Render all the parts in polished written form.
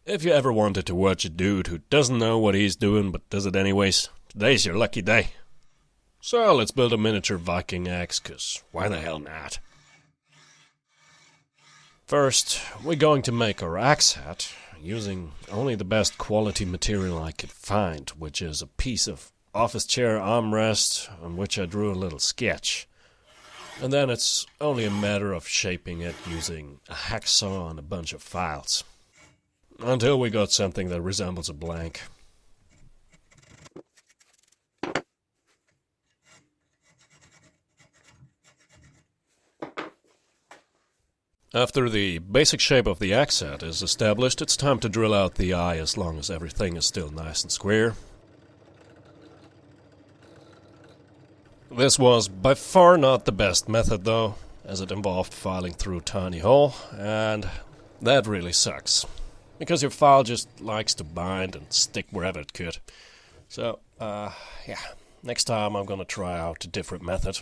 If you ever wanted to watch a dude who doesn't know what he's doing but does it anyways, today's your lucky day. So let's build a miniature Viking axe, cause why the hell not? First, we're going to make our axe hat using only the best quality material I could find, which is a piece of office chair armrest on which I drew a little sketch. And then it's only a matter of shaping it using a hacksaw and a bunch of files. Until we got something that resembles a blank. After the basic shape of the axe head is established, it's time to drill out the eye as long as everything is still nice and square. This was by far not the best method though, as it involved filing through a tiny hole, and that really sucks. Because your file just likes to bind and stick wherever it could. So, yeah, next time I'm gonna try out a different method.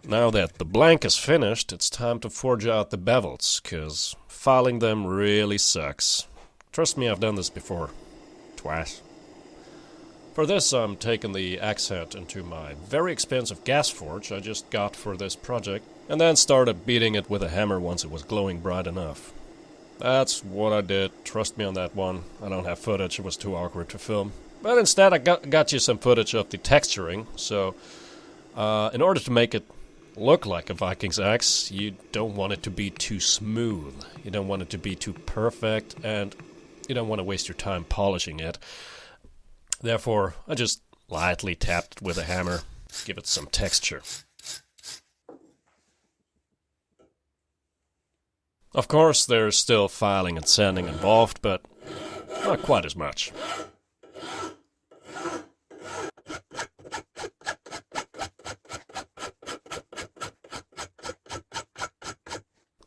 Now that the blank is finished, it's time to forge out the bevels, cause filing them really sucks. Trust me, I've done this before. Twice. For this, I'm taking the axe head into my very expensive gas forge I just got for this project, and then started beating it with a hammer once it was glowing bright enough. That's what I did, trust me on that one. I don't have footage, it was too awkward to film. But instead I got you some footage of the texturing, so in order to make it look like a Viking's axe, you don't want it to be too smooth. You don't want it to be too perfect, and you don't want to waste your time polishing it. Therefore, I just lightly tapped it with a hammer, give it some texture. Of course, there's still filing and sanding involved, but not quite as much.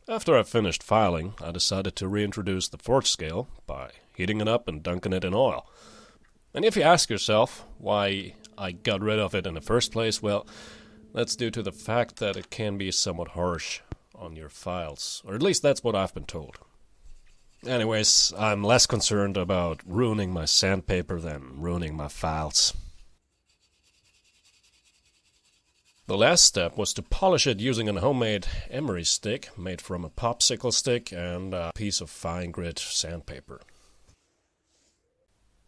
After I finished filing, I decided to reintroduce the forge scale by heating it up and dunking it in oil. And if you ask yourself why I got rid of it in the first place, well, that's due to the fact that it can be somewhat harsh on your files, or at least that's what I've been told. Anyways, I'm less concerned about ruining my sandpaper than ruining my files. The last step was to polish it using a homemade emery stick made from a popsicle stick and a piece of fine grit sandpaper.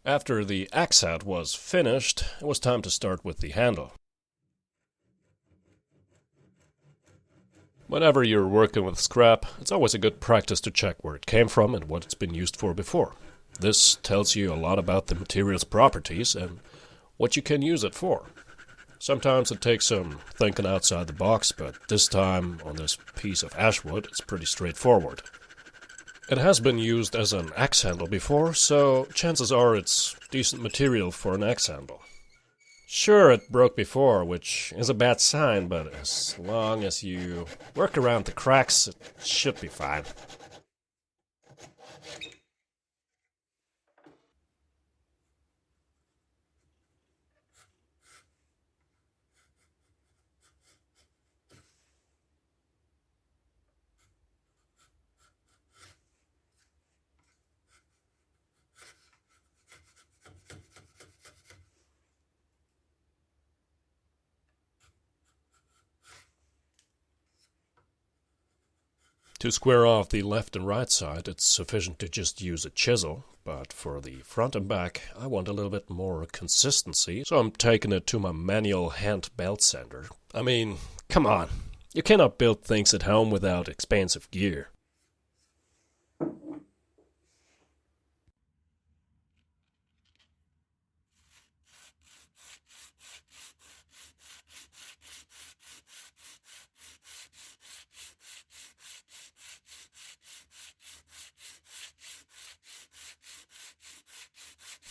After the axe head was finished, it was time to start with the handle. Whenever you're working with scrap, it's always a good practice to check where it came from and what it's been used for before. This tells you a lot about the material's properties and what you can use it for. Sometimes it takes some thinking outside the box, but this time, on this piece of ash wood, it's pretty straightforward. It has been used as an axe handle before, so chances are it's decent material for an axe handle. Sure, it broke before, which is a bad sign, but as long as you work around the cracks, it should be fine. To square off the left and right side, it's sufficient to just use a chisel, but for the front and back, I want a little bit more consistency, so I'm taking it to my manual hand belt sander. I mean, come on, you cannot build things at home without expensive gear.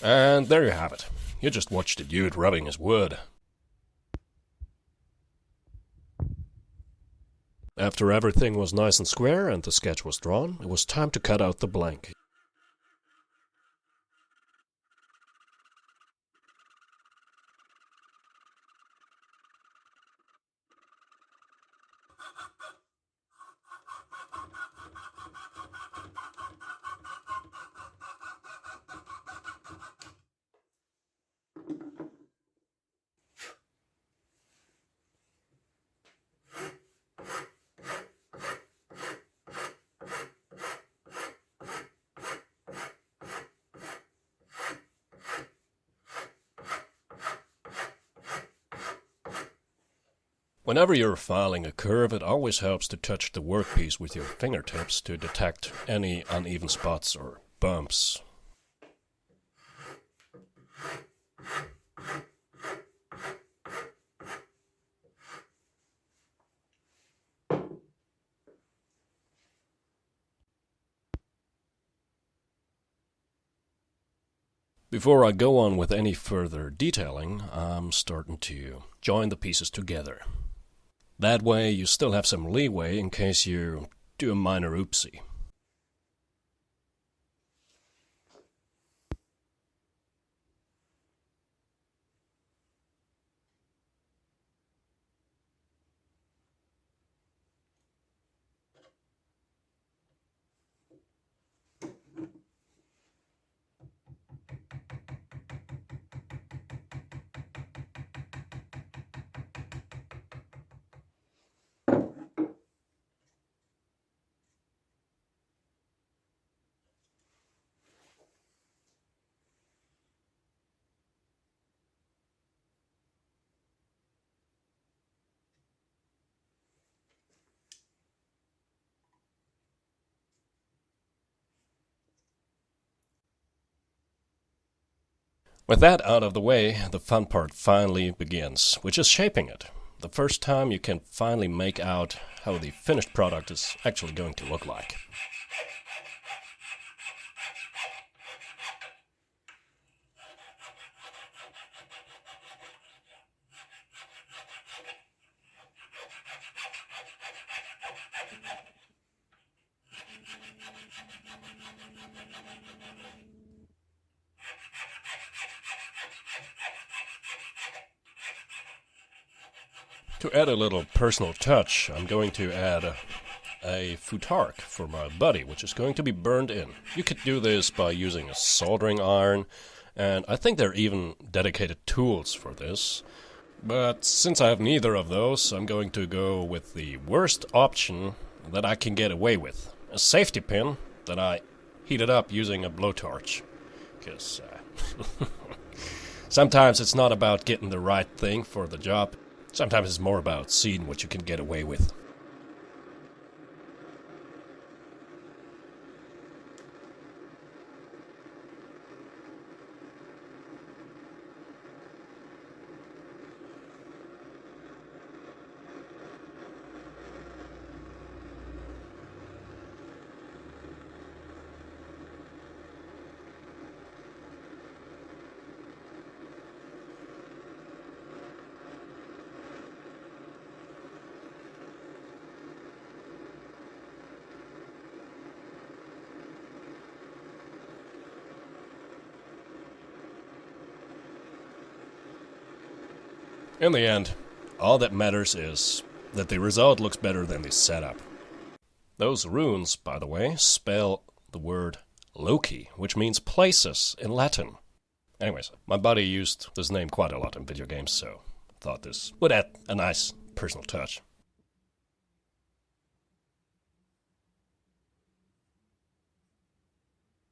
And there you have it. You just watched a dude rubbing his wood. After everything was nice and square and the sketch was drawn, it was time to cut out the blank. Whenever you're filing a curve, it always helps to touch the workpiece with your fingertips to detect any uneven spots or bumps. Before I go on with any further detailing, I'm starting to join the pieces together. That way you still have some leeway in case you do a minor oopsie. With that out of the way, the fun part finally begins, which is shaping it. The first time you can finally make out how the finished product is actually going to look like. To add a little personal touch, I'm going to add a futark for my body, which is going to be burned in. You could do this by using a soldering iron, and I think there are even dedicated tools for this. But since I have neither of those, I'm going to go with the worst option that I can get away with. A safety pin that I heated up using a blowtorch. Because sometimes it's not about getting the right thing for the job. Sometimes it's more about seeing what you can get away with. In the end, all that matters is that the result looks better than the setup. Those runes, by the way, spell the word Loki, which means places in Latin. Anyways, my buddy used this name quite a lot in video games, so I thought this would add a nice personal touch.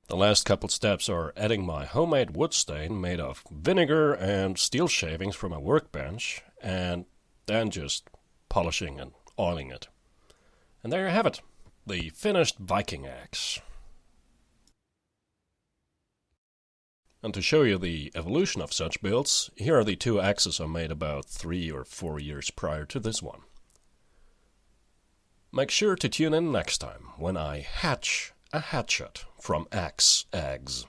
The last couple steps are adding my homemade wood stain made of vinegar and steel shavings from my workbench, and then just polishing and oiling it. And there you have it, the finished Viking Axe. And to show you the evolution of such builds, here are the two axes I made about 3 or 4 years prior to this one. Make sure to tune in next time when I hatch a hatchet from axe eggs.